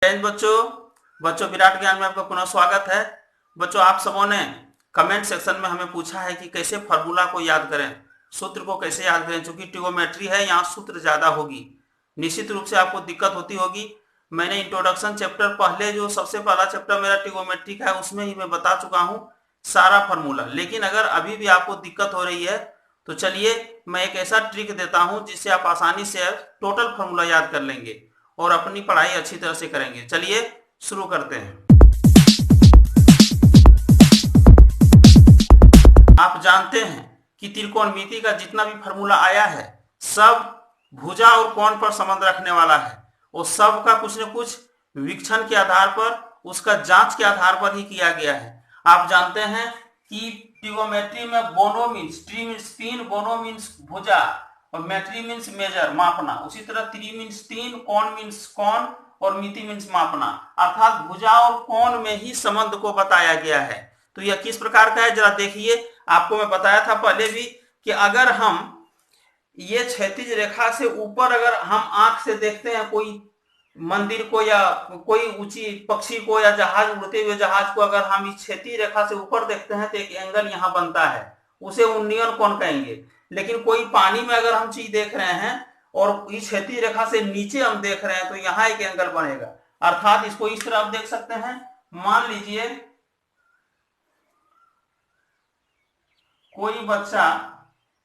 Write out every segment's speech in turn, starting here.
जय हिंद बच्चों विराट ज्ञान में आपका पुनः स्वागत है। बच्चों, आप सबों ने कमेंट सेक्शन में हमें पूछा है कि कैसे फार्मूला को याद करें, सूत्र को कैसे याद करें। चूंकि ट्रिगोमेट्री है, यहाँ सूत्र ज्यादा होगी, निश्चित रूप से आपको दिक्कत होती होगी। मैंने इंट्रोडक्शन चैप्टर पहले जो सबसे पहला चैप्टर मेरा ट्रिगोमेट्री का है उसमें ही मैं बता चुका हूँ सारा फार्मूला। लेकिन अगर अभी भी आपको दिक्कत हो रही है तो चलिए मैं एक ऐसा ट्रिक देता हूँ जिससे आप आसानी से टोटल फार्मूला याद कर लेंगे और अपनी पढ़ाई अच्छी तरह से करेंगे। चलिए शुरू करते हैं। आप जानते हैं कि त्रिकोणमिति का जितना भी फार्मूला आया है सब भुजा और कोण पर संबंध रखने वाला है और सब का कुछ न कुछ वीक्षण के आधार पर, उसका जांच के आधार पर ही किया गया है। आप जानते हैं कि ट्रिगोमेट्री में बोनो मीन्स ट्री मीन्स तीन, बोनो मीन्स भुजा और मेट्री मीन्स मेजर मापना। उसी तरह त्रि मीन्स तीन, कोण मीन्स कोण और मिति मीन्स मापना, अर्थात भुजा और कोण में ही संबंध को बताया गया है। तो यह किस प्रकार का है जरा देखिए। आपको मैं बताया था पहले भी कि अगर हम ये क्षैतिज रेखा से ऊपर अगर हम आंख से देखते हैं कोई मंदिर को या कोई ऊंची पक्षी को या जहाज, उड़ते हुए जहाज को, अगर हम इस क्षैतिज रेखा से ऊपर देखते हैं तो एक एंगल यहाँ बनता है, उसे उन्नयन कोण कहेंगे। लेकिन कोई पानी में अगर हम चीज देख रहे हैं और इस क्षैतिज रेखा से नीचे हम देख रहे हैं तो यहाँ एक एंगल बनेगा। अर्थात इसको इस तरह आप देख सकते हैं। मान लीजिए कोई बच्चा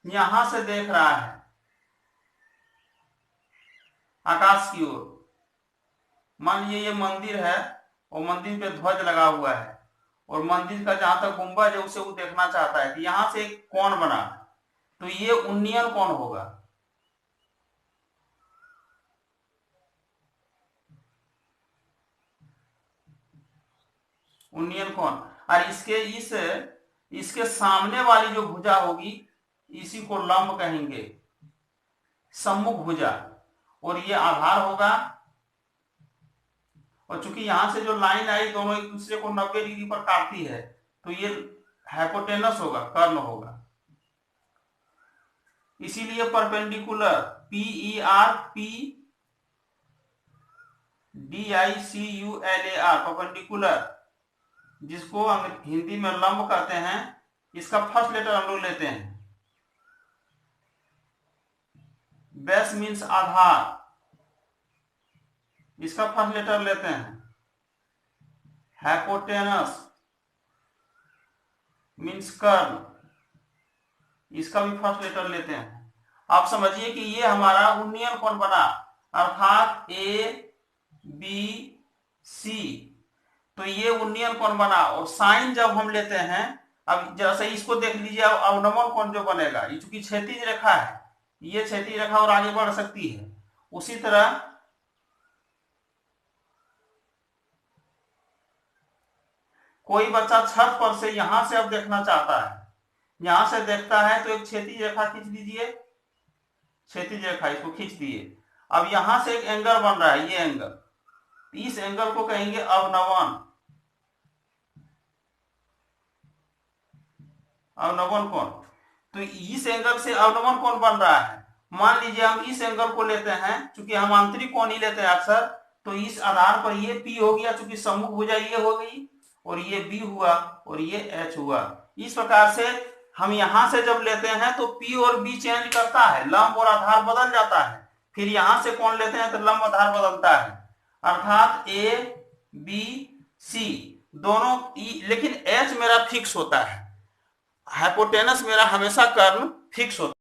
यहां से देख रहा है आकाश की ओर। मान लीजिए ये मंदिर है और मंदिर पे ध्वज लगा हुआ है और मंदिर का जहां तक गुंबद है उसे वो देखना चाहता है कि यहां से एक कोण बना, तो ये उन्नयन कोण होगा। उन्नयन कोण। और इसके सामने वाली जो भुजा होगी इसी को लंब कहेंगे, सम्मुख भुजा, और ये आधार होगा। और चूंकि यहां से जो लाइन आई दोनों एक दूसरे को 90 डिग्री पर काटती है तो ये हाइपोटेनस होगा, कर्ण होगा। इसीलिए परपेंडिकुलर PERPDICULAR परपेंडिकुलर, जिसको हिंदी में लंब कहते हैं, इसका फर्स्ट लेटर हम लोग लेते हैं। बेस मीन्स आधार, इसका फर्स्ट लेटर लेते हैं। हाइपोटेनस मीन्स कर्ण, इसका भी फर्स्ट लेटर लेते हैं। आप समझिए कि ये हमारा उन्नयन कोण बना, अर्थात ABC, तो ये उन्नयन कोण बना। और साइन जब हम लेते हैं, अब जैसे इसको देख लीजिए, अब अवनमन कोण जो बनेगा, ये चूंकि क्षैतिज रेखा है, ये क्षैतिज रेखा और आगे बढ़ सकती है। उसी तरह कोई बच्चा छत पर से यहां से अब देखना चाहता है, यहां से देखता है तो एक क्षैतिज रेखा खींच लीजिए, क्षैतिज रेखा इसको खींच दिए। अब यहां से एक एंगल बन रहा है, ये एंगल, इस एंगल को कहेंगे अवनमन, अवनमन कोण। तो इस एंगल से अवनमन कोण बन रहा है। मान लीजिए हम इस एंगल को लेते हैं, चूंकि हम आंतरिक कोण ही लेते हैं अक्सर, तो इस आधार पर ये P हो गया, चूंकि सम्मुख भुजा ये हो गई और ये B हुआ और ये H हुआ। इस प्रकार से हम यहां से जब लेते हैं तो P और B चेंज करता है, लंब और आधार बदल जाता है। फिर यहां से कोण लेते हैं तो लंब आधार बदलता है, अर्थात ABC दोनों। लेकिन H मेरा फिक्स होता है, हाइपोटेनस मेरा हमेशा कर्ण फिक्स होता है।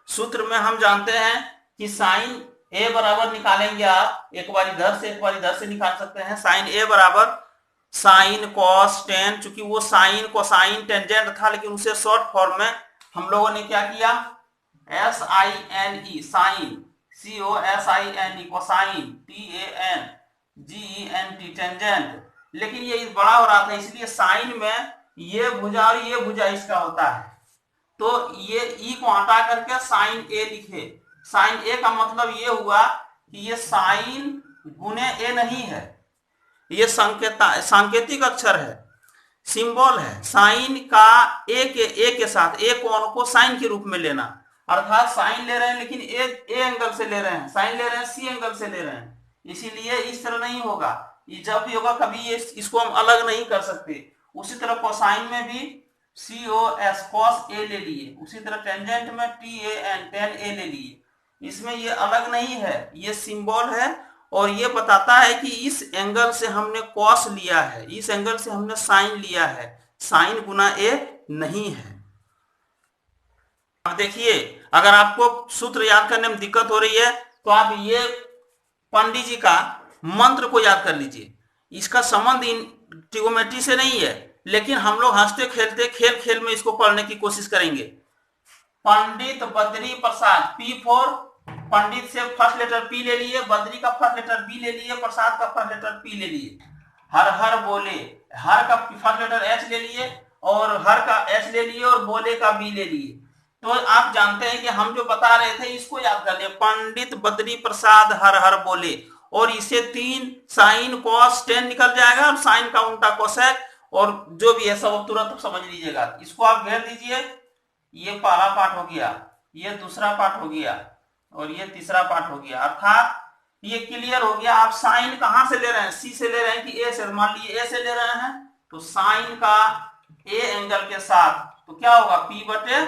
सूत्र में हम जानते हैं कि साइन A बराबर निकालेंगे, आप एक बार इधर से एक बार इधर से निकाल सकते हैं। साइन A बराबर साइन कॉस टेन, चूंकि वो साइन कोसाइन टेंजेंट था, लेकिन उसे शॉर्ट फॉर्म में हम लोगों ने क्या किया, SINE sine, COSINE cosine, TANGENT tangent. लेकिन ये बड़ा हो रहा था, इसलिए साइन में ये भुजा और ये भुजा इसका होता है, तो ये ई को हटा करके साइन A लिखे। साइन A का मतलब ये हुआ कि ये साइन गुने A नहीं है, ये सांकेतिक अक्षर है, सिंबल है। साइन का ए के साथ ए कोण को साइन के रूप में लेना, अर्थात साइन ले रहे हैं लेकिन ए एंगल से ले रहे हैं, साइन ले रहे हैं सी एंगल से ले रहे हैं, इसीलिए इस तरह नहीं होगा, ये जब भी होगा कभी ये इसको हम अलग नहीं कर सकते। उसी तरह कोसाइन में भी COS cos A ले लिए, उसी तरह टेंजेंट में TAN tan A ले लिए। इसमें ये अलग नहीं है, ये सिंबल है और ये बताता है कि इस एंगल से हमने कॉस लिया है, इस एंगल से हमने साइन लिया है, साइन गुना ए नहीं है। अब देखिए, अगर आपको सूत्र याद करने में दिक्कत हो रही है तो आप ये पंडित जी का मंत्र को याद कर लीजिए। इसका संबंध इन ट्रिगोमेट्री से नहीं है, लेकिन हम लोग हंसते खेलते खेल खेल में इसको पढ़ने की कोशिश करेंगे। पंडित बद्री प्रसाद, P4, पंडित से फर्स्ट लेटर P ले लिए, बद्री का फर्स्ट लेटर B ले लिए, प्रसाद का फर्स्ट लेटर P ले लिए। हर हर बोले, हर का फर्स्ट लेटर H ले लिए और हर का H ले लिए और बोले का B ले लिए। तो आप जानते हैं कि हम जो बता रहे थे इसको याद कर लिए, पंडित बद्री प्रसाद हर हर बोले, और इसे 3 साइन कॉस टेन निकल जाएगा और साइन का उल्टा कोसेक, और जो भी है सब तुरंत समझ लीजिएगा। इसको आप घेर दीजिए, ये पहला पार्ट हो गया, ये दूसरा पार्ट हो गया और ये तीसरा पार्ट हो गया, अर्थात ये क्लियर हो गया। आप साइन कहां से ले रहे हैं, सी से ले रहे हैं कि ए से? मान लीजिए ए से ले रहे हैं तो साइन का ए एंगल के साथ तो क्या होगा, P बटे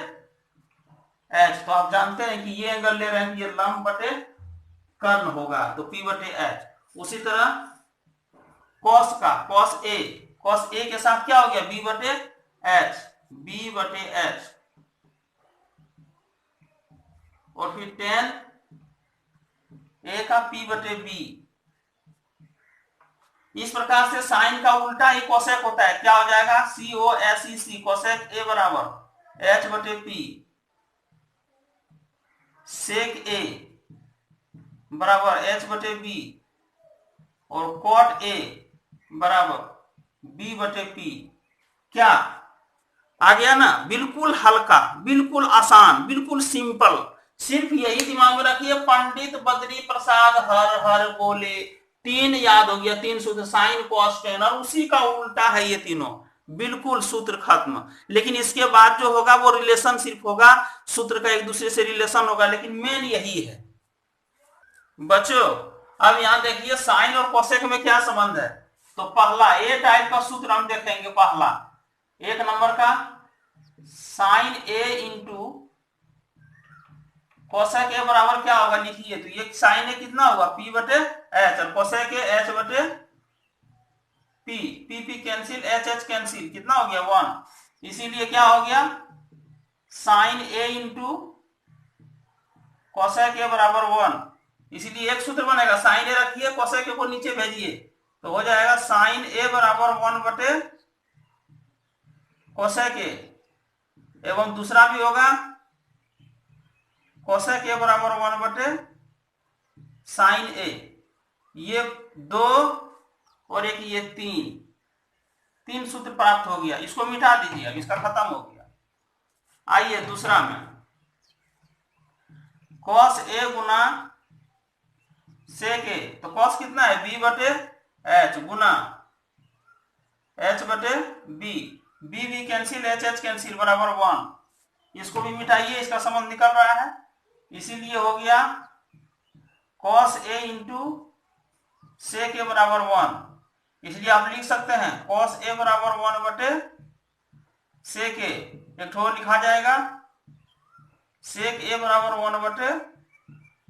H। तो आप जानते हैं कि ये एंगल ले रहे हैं, ये लंब बटे कर्ण होगा, तो P बटे H। उसी तरह कॉस का कॉस ए के साथ क्या हो गया, B बटे H, B बटे H, और फिर टेन ए का P बटे B। इस प्रकार से साइन का उल्टा ही कोसेक होता है, क्या हो जाएगा, COSEC, कोसेक ए बराबर H बटे P, सेक ए बराबर H बटे B, और कॉट ए बराबर B बटे P। क्या आ गया ना, बिल्कुल हल्का, बिल्कुल आसान, बिल्कुल सिंपल। सिर्फ यही दिमाग में रखिए, पंडित बद्री प्रसाद हर हर बोले, 3 याद हो गया, 3 सूत्र, साइन कॉस टेन, और उसी का उल्टा है ये तीनों, बिल्कुल सूत्र खत्म। लेकिन इसके बाद जो होगा वो रिलेशन सिर्फ होगा, सूत्र का एक दूसरे से रिलेशन होगा, लेकिन मेन यही है बच्चों। अब यहां देखिए साइन और कोसेक में क्या संबंध है। तो पहला ए टाइप का सूत्र हम देखेंगे, पहला 1 नंबर का sine a into cosec a बराबर क्या होगा, लिखिए। तो ये साइन ए कितना होगा, P बटे H, और कोसेक ए H बटे P, P cancel, H cancel, कितना हो गया 1। इसीलिए क्या हो गया, sine a into cosec a बराबर 1। इसीलिए एक सूत्र बनेगा, साइन ए रखिए, कोसेक ए को नीचे भेजिए, तो हो जाएगा साइन ए बराबर 1 बटे कोसेक ए, एवं दूसरा भी होगा कोसेक ए बराबर 1 बटे साइन ए। ये 2 और एक ये 3 सूत्र प्राप्त हो गया। इसको मिटा दीजिए, अब इसका खत्म हो गया। आइए दूसरा में, कॉस ए गुना सेक ए, तो कॉस कितना है, B बटे H गुना H बटे B, B cancel, H cancel, बराबर 1। इसको भी मिटाइए, इसका संबंध निकल रहा है। इसीलिए हो गया कॉस ए इंटू सेक ए बराबर 1। इसलिए आप लिख सकते हैं कॉस ए बराबर 1 बटे सेक ए, एक ठो लिखा जाएगा सेक ए बराबर 1 बटे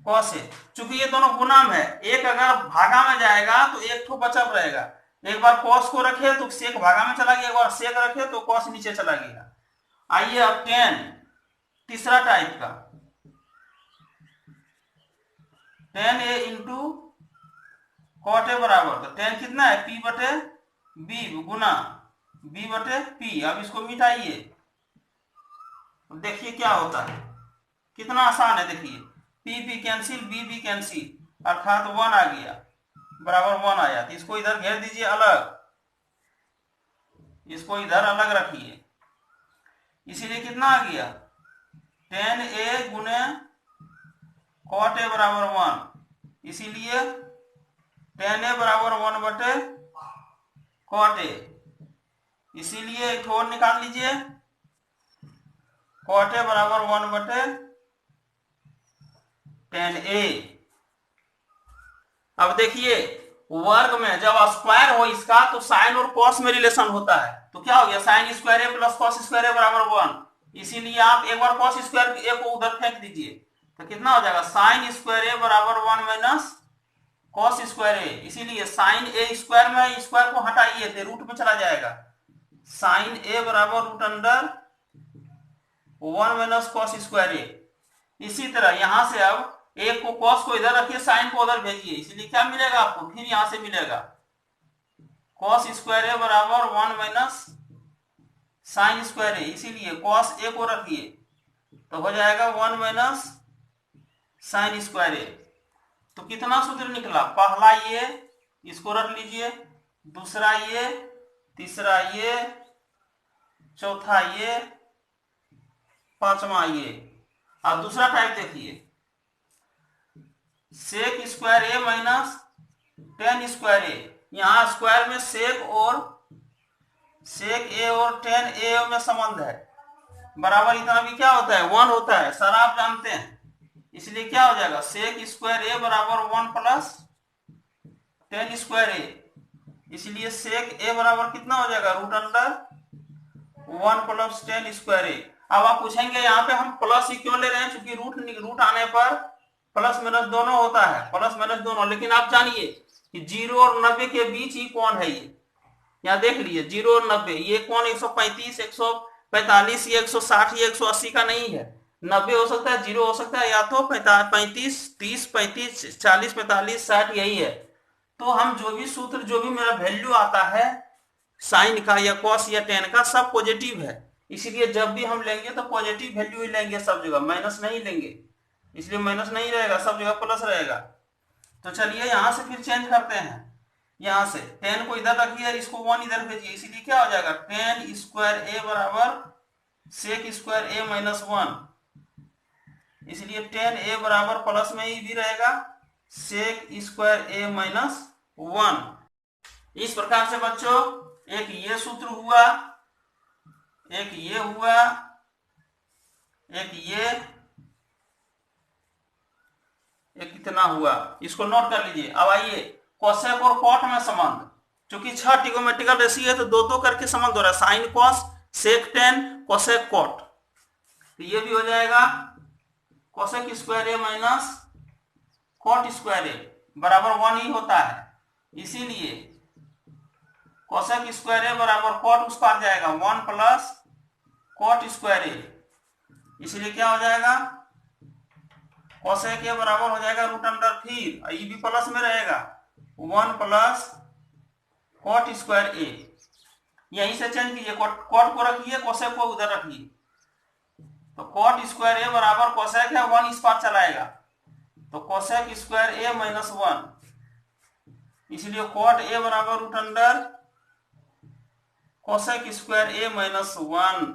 कॉस ए। चूंकि ये दोनों गुना में है, एक अगर भागा में जाएगा तो एक ठो बचा रहेगा। एक बार कॉस को रखे तो सेक भागा में चला गया, एक बार सेक रखे तो कॉस नीचे चला गया। आइए अब टेन, तीसरा टाइप का, tan a into cot a बराबर, तो टेन कितना है, P बटे B गुना B बटे P। अब इसको मिटाइए, देखिए क्या होता है, कितना आसान है। देखिए P कैंसिल, B कैंसिल, अर्थात 1 आ गया, बराबर 1 आया। तो इसको इधर घेर दीजिए अलग, इसको इधर अलग रखिए। इसीलिए कितना आ गया, टेन ए गुने कॉट ए बराबर 1। इसीलिए टेन ए बराबर 1 बटे कॉट ए। इसीलिए एक और निकाल लीजिए, कॉट ए बराबर 1 बटे टेन ए। अब देखिए वर्ग में जब स्क्वायर हो इसका तो साइन और कॉस में रिलेशन होता है, तो क्या हो गया साइन स्क्वायर ए प्लस कॉस स्क्वायर ए बराबर 1। इसीलिए आप एक बार कॉस स्क्वायर ए को उधर फेंक दीजिए तो कितना हो जाएगा साइन स्क्वायर ए बराबर 1 माइनस कॉस स्क्वायर ए। इसीलिए साइन ए स्क्वायर में स्क्वायर को हटाइए तो रूट में चला जाएगा, साइन ए बराबर root under 1 minus cos square A. इसी तरह यहां से अब एक को कॉस को इधर रखिए, साइन को उधर भेजिए, इसलिए क्या मिलेगा आपको, फिर यहां से मिलेगा कॉस स्क्वायर ए बराबर 1 माइनस साइन स्क्वायर ए। इसीलिए कॉस ए को रखिए तो हो जाएगा 1 माइनस साइन स्क्वायर ए। तो कितना सूत्र निकला, पहला ये, इसको रख लीजिए, दूसरा ये, तीसरा ये, चौथा ये, पांचवा ये। अब दूसरा टाइप देखिए, सेक स्क्वायर ए माइनस टेन स्क्वायर ए। यहां स्क्वायर में सेक ए और टेन ए में संबंध है, बराबर इतना भी क्या होता है 1 होता है, सर आप जानते हैं। इसलिए क्या हो जाएगा सेक स्क्वायर ए बराबर 1 प्लस टेन स्क्वायर ए। इसलिए सेक ए बराबर कितना हो जाएगा root under 1 plus tan square A. अब आप पूछेंगे यहाँ पे हम प्लस ही क्यों ले रहे हैं, क्योंकि रूट आने पर प्लस माइनस दोनों होता है, प्लस माइनस दोनों। लेकिन आप जानिए कि 0 और 90 के बीच ही कौन है ये, यहाँ देख लीजिए 0 और 90, ये कौन 135, 145, ये 160, ये 180 का नहीं है। 90 हो सकता है, 0 हो सकता है, या तो 35, 30, 35, 40, 45, 60 यही है। तो हम जो भी सूत्र, जो भी मेरा वैल्यू आता है साइन का या कॉस या टेन का, सब पॉजिटिव है। इसलिए जब भी हम लेंगे तो पॉजिटिव वैल्यू ही लेंगे सब जगह, माइनस नहीं लेंगे। इसलिए माइनस नहीं रहेगा, सब जगह प्लस रहेगा। तो चलिए यहां से फिर चेंज करते हैं, यहां से 10 को इधर रखिए, इसको 1 इधर भेजिए। इसीलिए क्या हो जाएगा 10 स्क्वायर ए बराबर सेक स्क्वायर ए माइनस 1। इसलिए 10 ए बराबर प्लस में ही भी रहेगा सेक स्क्वायर ए माइनस 1। इस प्रकार से बच्चों एक ये सूत्र हुआ, एक ये हुआ, एक ये, एक कितना हुआ, इसको नोट कर लीजिए। अब आइए कोसेक और कॉट में संबंध, क्योंकि 6 ट्रिगोनोमेट्रिकल रेशियो है तो दो करके संबंध हो रहा है, साइन कॉस, सेक टेन, कोसेक कॉट। तो ये भी हो जाएगा कोसेक स्क्वायर ए माइनस कॉट स्क्वायर ए बराबर 1 ही होता है। इसीलिए कोसेक स्क्वायर ए बराबर कॉट उस पार जाएगा 1 प्लस कॉट स्क्वायर ए। इसलिए क्या हो जाएगा कोसेक ए बराबर हो जाएगा रूट अंडर, फिर ये भी प्लस में रहेगा 1 प्लस कॉट स्क्वायर ए। यहीं से चेंज कीजिए, कॉट को रखिए, कोसेक को उधर रखिए। तो कॉट स्क्वायर ए बराबर कोसेक है, 1 इस पार चलाएगा तो कोसेक स्क्वायर ए माइनस 1। इसलिए कॉट ए बराबर रूट अंडर कोसेक स्क्वायर ए माइनस 1।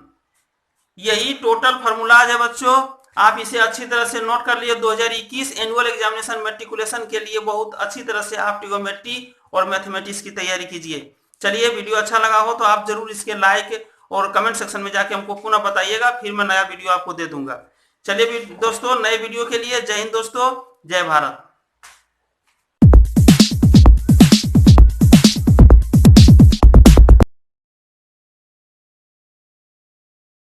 यही टोटल फॉर्मूलाज है बच्चों, आप इसे अच्छी तरह से नोट कर लिए। 2021 एनुअल एग्जामिनेशन मैट्रिकुलेशन के लिए बहुत अच्छी तरह से आप ट्रिगोनोमेट्री और मैथमेटिक्स की तैयारी कीजिए। चलिए वीडियो अच्छा लगा हो तो आप जरूर इसके लाइक और कमेंट सेक्शन में जाके हमको पुनः बताइएगा, फिर मैं नया वीडियो आपको दे दूंगा। चलिए दोस्तों, नए वीडियो के लिए जय हिंद दोस्तों, जय भारत।